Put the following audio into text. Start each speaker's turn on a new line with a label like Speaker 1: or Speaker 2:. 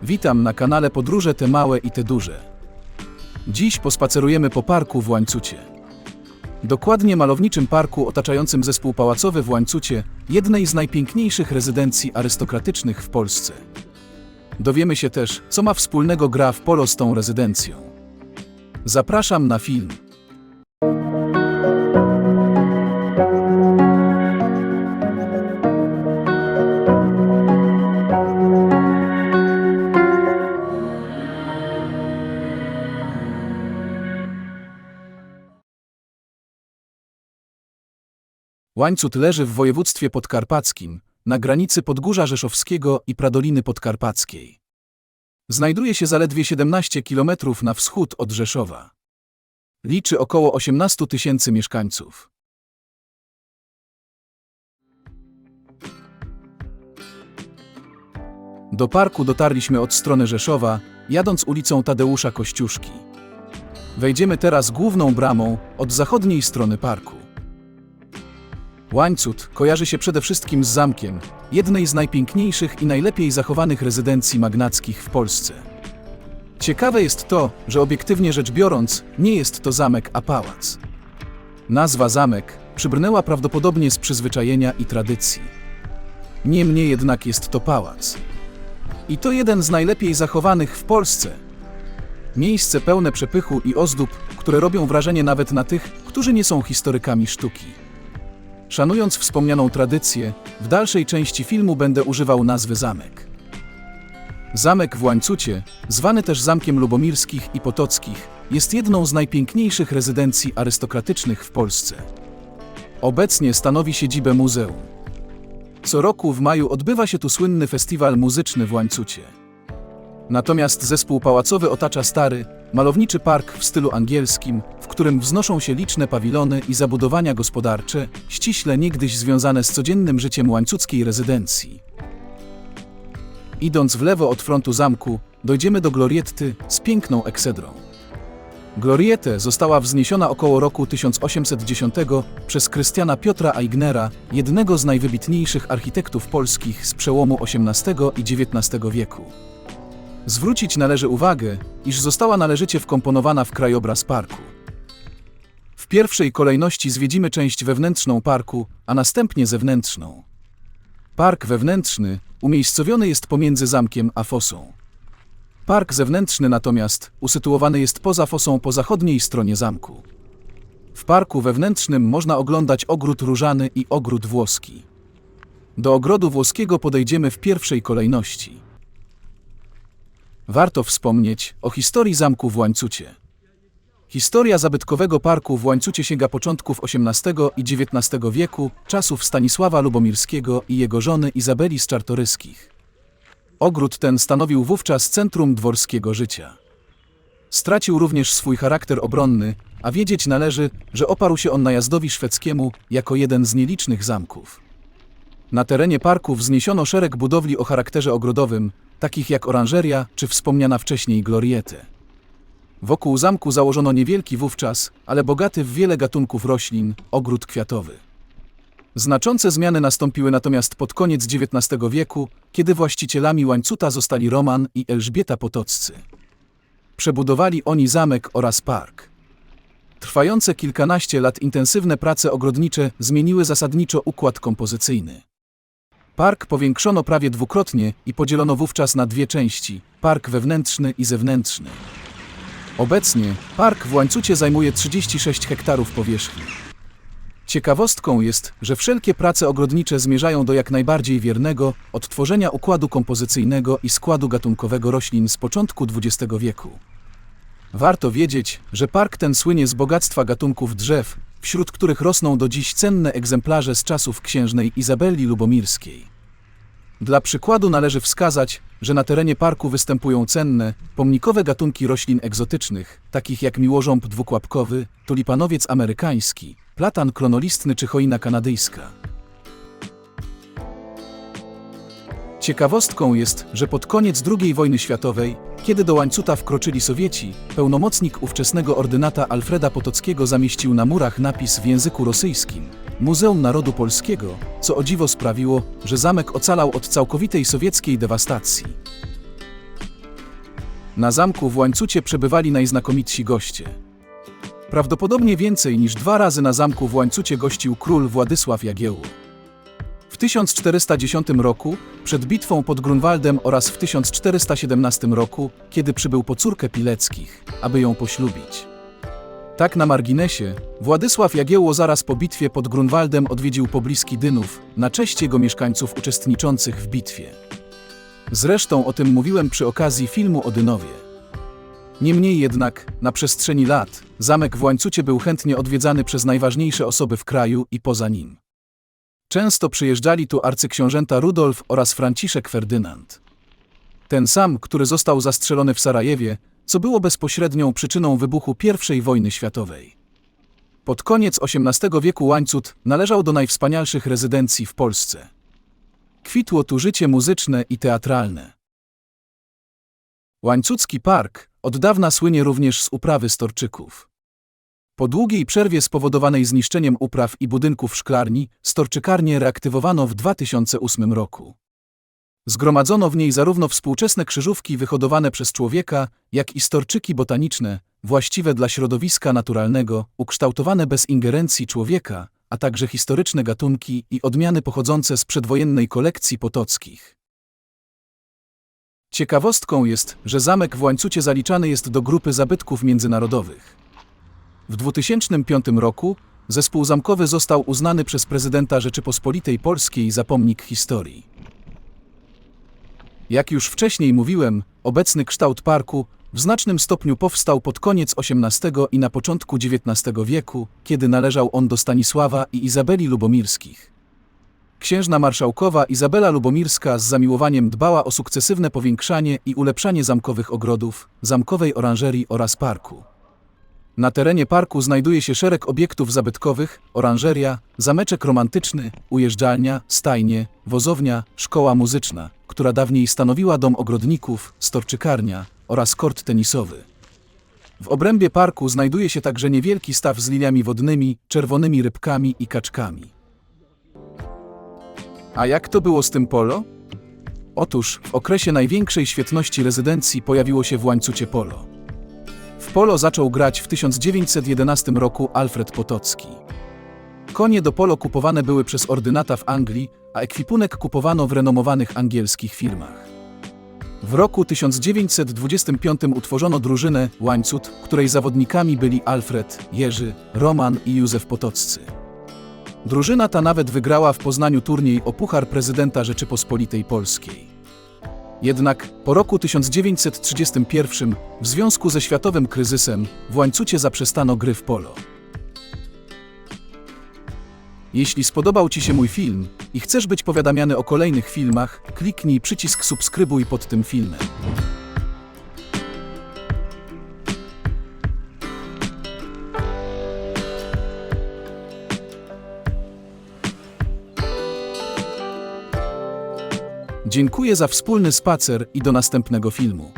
Speaker 1: Witam na kanale Podróże te małe i te duże. Dziś pospacerujemy po parku w Łańcucie. Dokładnie malowniczym parku otaczającym zespół pałacowy w Łańcucie, jednej z najpiękniejszych rezydencji arystokratycznych w Polsce. Dowiemy się też, co ma wspólnego gra w polo z tą rezydencją. Zapraszam na film. Łańcut leży w województwie podkarpackim, na granicy Podgórza Rzeszowskiego i Pradoliny Podkarpackiej. Znajduje się zaledwie 17 km na wschód od Rzeszowa. Liczy około 18 000 mieszkańców. Do parku dotarliśmy od strony Rzeszowa, jadąc ulicą Tadeusza Kościuszki. Wejdziemy teraz główną bramą, od zachodniej strony parku. Łańcut kojarzy się przede wszystkim z zamkiem, jednej z najpiękniejszych i najlepiej zachowanych rezydencji magnackich w Polsce. Ciekawe jest to, że obiektywnie rzecz biorąc, nie jest to zamek, a pałac. Nazwa zamek przybrnęła prawdopodobnie z przyzwyczajenia i tradycji. Niemniej jednak jest to pałac. I to jeden z najlepiej zachowanych w Polsce. Miejsce pełne przepychu i ozdób, które robią wrażenie nawet na tych, którzy nie są historykami sztuki. Szanując wspomnianą tradycję, w dalszej części filmu będę używał nazwy zamek. Zamek w Łańcucie, zwany też Zamkiem Lubomirskich i Potockich, jest jedną z najpiękniejszych rezydencji arystokratycznych w Polsce. Obecnie stanowi siedzibę muzeum. Co roku w maju odbywa się tu słynny festiwal muzyczny w Łańcucie. Natomiast zespół pałacowy otacza stary, malowniczy park w stylu angielskim, w którym wznoszą się liczne pawilony i zabudowania gospodarcze, ściśle niegdyś związane z codziennym życiem łańcuckiej rezydencji. Idąc w lewo od frontu zamku, dojdziemy do glorietty z piękną eksedrą. Glorietę została wzniesiona około roku 1810 przez Krystiana Piotra Aignera, jednego z najwybitniejszych architektów polskich z przełomu XVIII i XIX wieku. Zwrócić należy uwagę, iż została należycie wkomponowana w krajobraz parku. W pierwszej kolejności zwiedzimy część wewnętrzną parku, a następnie zewnętrzną. Park wewnętrzny umiejscowiony jest pomiędzy zamkiem a fosą. Park zewnętrzny natomiast usytuowany jest poza fosą po zachodniej stronie zamku. W parku wewnętrznym można oglądać ogród różany i ogród włoski. Do ogrodu włoskiego podejdziemy w pierwszej kolejności. Warto wspomnieć o historii zamku w Łańcucie. Historia zabytkowego parku w Łańcucie sięga początków XVIII i XIX wieku, czasów Stanisława Lubomirskiego i jego żony Izabeli z Czartoryskich. Ogród ten stanowił wówczas centrum dworskiego życia. Stracił również swój charakter obronny, a wiedzieć należy, że oparł się on najazdowi szwedzkiemu jako jeden z nielicznych zamków. Na terenie parku wzniesiono szereg budowli o charakterze ogrodowym, takich jak oranżeria czy wspomniana wcześniej glorietę. Wokół zamku założono niewielki wówczas, ale bogaty w wiele gatunków roślin, ogród kwiatowy. Znaczące zmiany nastąpiły natomiast pod koniec XIX wieku, kiedy właścicielami Łańcuta zostali Roman i Elżbieta Potoccy. Przebudowali oni zamek oraz park. Trwające kilkanaście lat intensywne prace ogrodnicze zmieniły zasadniczo układ kompozycyjny. Park powiększono prawie dwukrotnie i podzielono wówczas na dwie części – park wewnętrzny i zewnętrzny. Obecnie park w Łańcucie zajmuje 36 hektarów powierzchni. Ciekawostką jest, że wszelkie prace ogrodnicze zmierzają do jak najbardziej wiernego odtworzenia układu kompozycyjnego i składu gatunkowego roślin z początku XX wieku. Warto wiedzieć, że park ten słynie z bogactwa gatunków drzew, wśród których rosną do dziś cenne egzemplarze z czasów księżnej Izabeli Lubomirskiej. Dla przykładu należy wskazać, że na terenie parku występują cenne, pomnikowe gatunki roślin egzotycznych, takich jak miłożąb dwukłapkowy, tulipanowiec amerykański, platan kronolistny czy choina kanadyjska. Ciekawostką jest, że pod koniec II wojny światowej, kiedy do Łańcuta wkroczyli Sowieci, pełnomocnik ówczesnego ordynata Alfreda Potockiego zamieścił na murach napis w języku rosyjskim Muzeum Narodu Polskiego, co o dziwo sprawiło, że zamek ocalał od całkowitej sowieckiej dewastacji. Na zamku w Łańcucie przebywali najznakomitsi goście. Prawdopodobnie więcej niż 2 razy na zamku w Łańcucie gościł król Władysław Jagiełło. W 1410 roku, przed bitwą pod Grunwaldem oraz w 1417 roku, kiedy przybył po córkę Pileckich, aby ją poślubić. Tak na marginesie, Władysław Jagiełło zaraz po bitwie pod Grunwaldem odwiedził pobliski Dynów, na cześć jego mieszkańców uczestniczących w bitwie. Zresztą o tym mówiłem przy okazji filmu o Dynowie. Niemniej jednak, na przestrzeni lat, zamek w Łańcucie był chętnie odwiedzany przez najważniejsze osoby w kraju i poza nim. Często przyjeżdżali tu arcyksiążęta Rudolf oraz Franciszek Ferdynand. Ten sam, który został zastrzelony w Sarajewie, co było bezpośrednią przyczyną wybuchu I wojny światowej. Pod koniec XVIII wieku Łańcut należał do najwspanialszych rezydencji w Polsce. Kwitło tu życie muzyczne i teatralne. Łańcucki Park od dawna słynie również z uprawy storczyków. Po długiej przerwie spowodowanej zniszczeniem upraw i budynków szklarni, storczykarnię reaktywowano w 2008 roku. Zgromadzono w niej zarówno współczesne krzyżówki wyhodowane przez człowieka, jak i storczyki botaniczne, właściwe dla środowiska naturalnego, ukształtowane bez ingerencji człowieka, a także historyczne gatunki i odmiany pochodzące z przedwojennej kolekcji potockich. Ciekawostką jest, że zamek w Łańcucie zaliczany jest do grupy zabytków międzynarodowych. W 2005 roku zespół zamkowy został uznany przez prezydenta Rzeczypospolitej Polskiej za pomnik historii. Jak już wcześniej mówiłem, obecny kształt parku w znacznym stopniu powstał pod koniec XVIII i na początku XIX wieku, kiedy należał on do Stanisława i Izabeli Lubomirskich. Księżna marszałkowa Izabela Lubomirska z zamiłowaniem dbała o sukcesywne powiększanie i ulepszanie zamkowych ogrodów, zamkowej oranżerii oraz parku. Na terenie parku znajduje się szereg obiektów zabytkowych, oranżeria, zameczek romantyczny, ujeżdżalnia, stajnie, wozownia, szkoła muzyczna, która dawniej stanowiła dom ogrodników, storczykarnia oraz kort tenisowy. W obrębie parku znajduje się także niewielki staw z liliami wodnymi, czerwonymi rybkami i kaczkami. A jak to było z tym polo? Otóż w okresie największej świetności rezydencji pojawiło się w Łańcucie polo. W polo zaczął grać w 1911 roku Alfred Potocki. Konie do polo kupowane były przez ordynata w Anglii, a ekwipunek kupowano w renomowanych angielskich firmach. W roku 1925 utworzono drużynę Łańcut, której zawodnikami byli Alfred, Jerzy, Roman i Józef Potoccy. Drużyna ta nawet wygrała w Poznaniu turniej o Puchar Prezydenta Rzeczypospolitej Polskiej. Jednak po roku 1931, w związku ze światowym kryzysem, w Łańcucie zaprzestano gry w polo. Jeśli spodobał Ci się mój film i chcesz być powiadamiany o kolejnych filmach, kliknij przycisk subskrybuj pod tym filmem. Dziękuję za wspólny spacer i do następnego filmu.